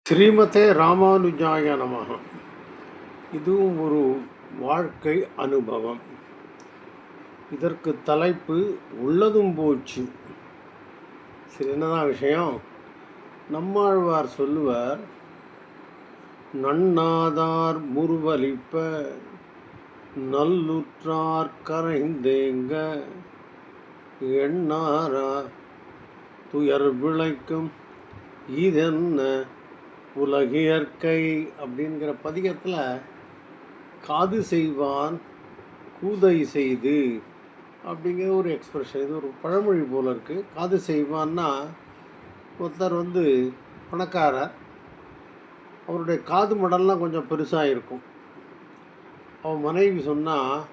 ஸ்ரீமதே ராமானுஜாய நமஹ. இதுவும் ஒரு வாழ்க்கை அனுபவம். இதற்கு தலைப்பு உள்ளதும் போச்சு. சரி, என்னதான் விஷயம்? நம்மாழ்வார் சொல்லுவார், நன்னாதார் முருவலிப்ப நல்லுற்றார் கரைந்தேங்க எண்ணாரா துயர் விளைக்கும் இதென்ன உலகியற்கை அப்படிங்கிற பதிகத்தில் காது செய்வான் கூதை செய்து அப்படிங்கிற ஒரு எக்ஸ்பிரஷன். இது ஒரு பழமொழி போல் இருக்குது. காது செய்வான்னா, ஒருத்தர் பணக்காரர், அவருடைய காது மடல்லாம் கொஞ்சம் பெருசாக இருக்கும். அவன் மனைவி சொன்னால்,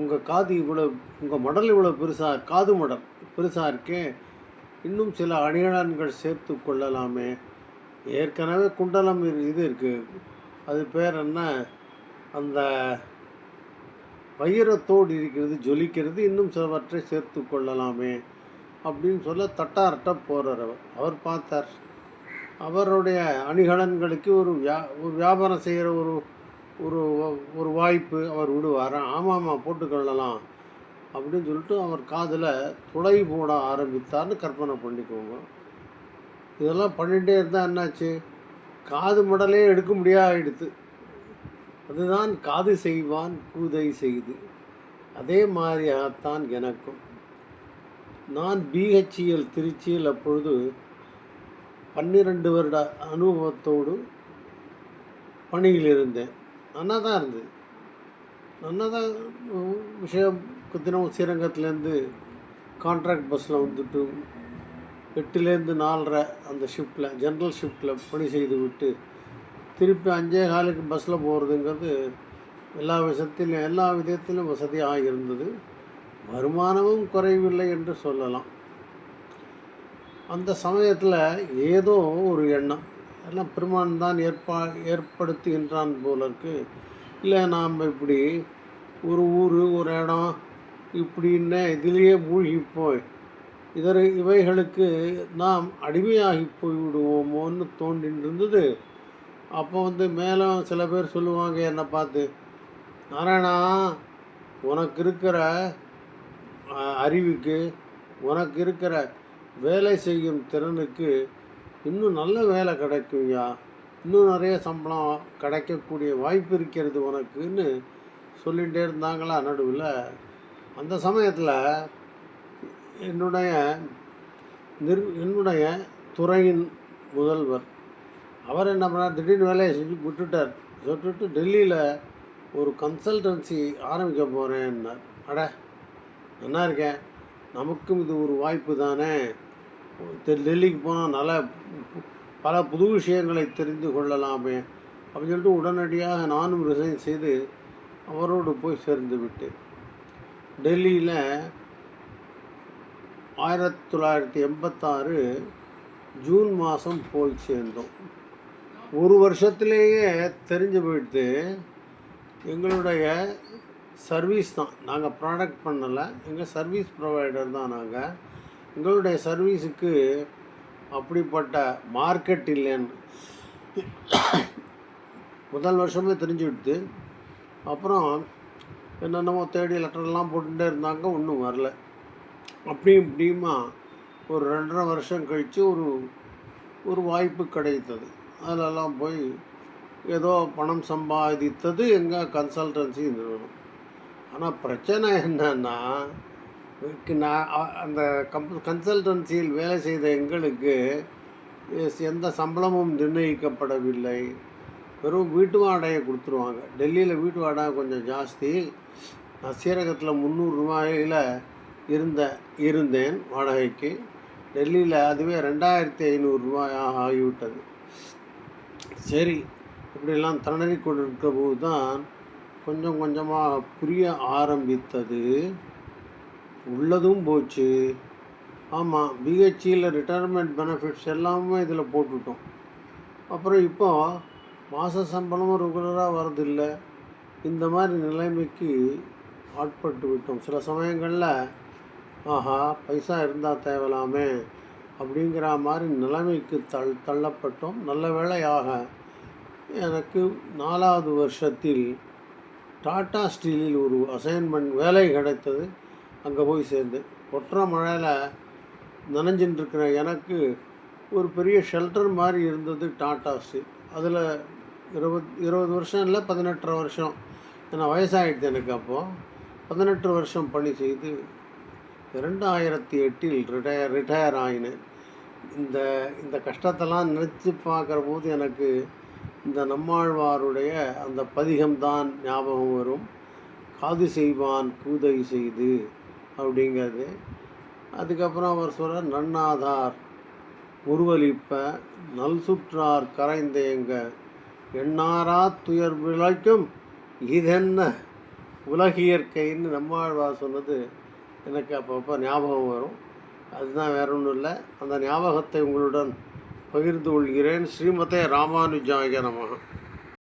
உங்கள் காது இவ்வளோ, உங்கள் மடல் இவ்வளோ பெருசாக, காது மடல் பெருசாக இருக்கே, இன்னும் சில அணிகலன்கள் சேர்த்து கொள்ளலாமே, ஏற்கனவே குண்டலம் இது இருக்குது, அது பேர் என்ன, அந்த வைரத்தோடு இருக்கிறது, ஜொலிக்கிறது, இன்னும் சிலவற்றை சேர்த்து கொள்ளலாமே அப்படின்னு சொல்ல தட்டார்ட்ட போகிறார். அவர் பார்த்தார், அவருடைய அணிகலன்களுக்கு ஒரு வியாபாரம் செய்கிற ஒரு ஒரு வாய்ப்பு அவர் விடுவார். ஆமாம் போட்டுக்கொள்ளலாம் அப்படின்னு சொல்லிட்டு அவர் காதில் துளை போட ஆரம்பித்தார்னு கற்பனை பண்ணிக்கோங்க. இதெல்லாம் பண்ணிகிட்டே இருந்தால் என்னாச்சு, காது மடலே எடுக்க முடியாயிடுது. அதுதான் காது செய்வான் கூதை செய்து. அதே மாதிரியாகத்தான் எனக்கும். நான் பிஹெச்இஎல் திருச்சியில் அப்பொழுது 12 வருட அனுபவத்தோடு பணியில் இருந்தேன். நல்லா தான் இருந்தது. நல்லா தான் விஷயம். தினம் ஸ்ரீரங்கத்துலேருந்து கான்ட்ராக்ட் பஸ்ஸில் வந்துட்டு 8லேருந்து 4:30 அந்த ஷிஃப்ட்டில், ஜென்ரல் ஷிஃப்ட்டில் பணி செய்து விட்டு திருப்பி 5:15 பஸ்ஸில் போகிறதுங்கிறது எல்லா விதத்திலும் வசதியாக இருந்தது. வருமானமும் குறைவில்லை என்று சொல்லலாம். அந்த சமயத்தில் ஏதோ ஒரு எண்ணம், எல்லாம் பெருமான் தான் ஏற்படுத்துகின்றான் போல இருக்குது. இல்லை, நாம் இப்படி ஒரு ஊர் ஒரு இடம் இப்படின்னு இதிலேயே மூழ்கி போய் இவைகளுக்கு நாம் அடிமையாகி போய்விடுவோமோன்னு தோண்டின்னு இருந்தது. அப்போ மேலே சில பேர் சொல்லுவாங்க என்னை பார்த்து, நாராயணா, உனக்கு இருக்கிற அறிவுக்கு, உனக்கு இருக்கிற வேலை செய்யும் திறனுக்கு இன்னும் நல்ல வேலை கிடைக்கும்யா, இன்னும் நிறைய சம்பளம் கிடைக்கக்கூடிய வாய்ப்பு இருக்கிறது உனக்குன்னு சொல்லிகிட்டே இருந்தாங்களா நடுவில். அந்த சமயத்தில் என்னுடைய துறையின் முதல்வர் அவர் என்ன பண்ணார், திடீர்னு வேலையை செஞ்சு விட்டுட்டு டெல்லியில் ஒரு கன்சல்டன்சி ஆரம்பிக்க போகிறேன்னார். அட, நல்லா இருக்கேன், நமக்கும் இது ஒரு வாய்ப்பு தானே, டெல்லிக்கு போனால் பல புது விஷயங்களை தெரிந்து கொள்ளலாமே அப்படின்னு சொல்லிட்டு உடனடியாக நானும் ரிசைன் செய்து அவரோடு போய் சேர்ந்து விட்டேன். டெல்லியில் 1986 ஜூன் மாதம் போய் சேர்ந்தோம். ஒரு வருஷத்துலேயே தெரிஞ்சு போயிடுது. எங்களுடைய சர்வீஸ் தான், நாங்கள் ப்ராடக்ட் பண்ணலை, எங்கள் சர்வீஸ் ப்ரொவைடர் தான் நாங்கள். எங்களுடைய சர்வீஸுக்கு அப்படிப்பட்ட மார்க்கெட் இல்லைன்னு முதல் வருஷமே தெரிஞ்சுவிடுது. அப்புறம் என்னென்னமோ தேடி லெட்டர்லாம் போட்டுகிட்டே இருந்தாங்க, ஒன்றும் வரல. அப்படியும் இப்படியுமா ஒரு 2.5 வருஷம் கழித்து ஒரு வாய்ப்பு கிடைத்தது. அதிலெல்லாம் போய் ஏதோ பணம் சம்பாதித்தது எங்கள் கன்சல்டன்சி நிறுவனம். ஆனால் பிரச்சனை என்னன்னா, நான் அந்த கன்சல்டன்சியில் வேலை செய்த எங்களுக்கு எந்த சம்பளமும் நிர்ணயிக்கப்படவில்லை. வெறும் வீட்டு வாடகை கொடுத்துருவாங்க. டெல்லியில் வீட்டு வாடகை கொஞ்சம் ஜாஸ்தி. நான் ஸ்ரீரங்கத்தில் 300 ரூபாயில் இருந்தேன் வாடகைக்கு. டெல்லியில் அதுவே 2500 ரூபாயாக ஆகிவிட்டது. சரி, இப்படிலாம் திணறி கொண்டிருக்க போது தான் கொஞ்சம் கொஞ்சமாக புரிய ஆரம்பித்தது, உள்ளதும் போச்சு. ஆமாம், பிஹெச்இயில் ரிட்டையர்மெண்ட் பெனிஃபிட்ஸ் எல்லாமே இதில் போட்டுவிட்டோம். அப்புறம் இப்போது மாத சம்பளமும் ரெகுலராக வரதில்லை. இந்த மாதிரி நிலைமைக்கு ஆட்பட்டு விட்டோம். சில சமயங்களில் ஆஹா, பைசா இருந்தால் தேவலாமே அப்படிங்கிற மாதிரி நிலைமைக்கு தள்ளப்பட்டோம். நல்ல வேளையாக எனக்கு 4வது வருஷத்தில் டாடா ஸ்டீலில் ஒரு அசைன்மெண்ட் வேலை கிடைத்தது. அங்கே போய் சேர்ந்தேன். கொட்டுற மழையில் நனைஞ்சின்னு இருக்கிற எனக்கு ஒரு பெரிய ஷெல்டர் மாதிரி இருந்தது டாடா ஸ்டீல். அதில் 20 வருஷம் இல்லை, 18 வருஷம், ஏன்னா வயசாகிடுது எனக்கு. அப்போது 18 வருஷம் பணி செய்து 2008 ரிட்டையர் ஆகினேன். இந்த இந்த கஷ்டத்தெல்லாம் நினச்சி பார்க்குற போது எனக்கு இந்த நம்மாழ்வாருடைய அந்த பதிகம்தான் ஞாபகம் வரும். காது செய்வான் கூதை செய்து அப்படிங்கிறது. அதுக்கப்புறம் அவர் சொல்கிறார், நன்னாதார் உருவலிப்ப நல் சுற்றார் கரைந்தேங்க எண்ணாரா துயர் விளைக்கும் இதென்ன உலகியற்கைன்னு நம்மாழ்வார் சொன்னது எனக்கு அப்பப்போ ஞாபகம் வரும். அதுதான் வேற ஒன்றும் இல்லை. அந்த ஞாபகத்தை உங்களுடன் பகிர்ந்து கொள்கிறேன். ஸ்ரீமதே ராமானுஜாய நமஹ.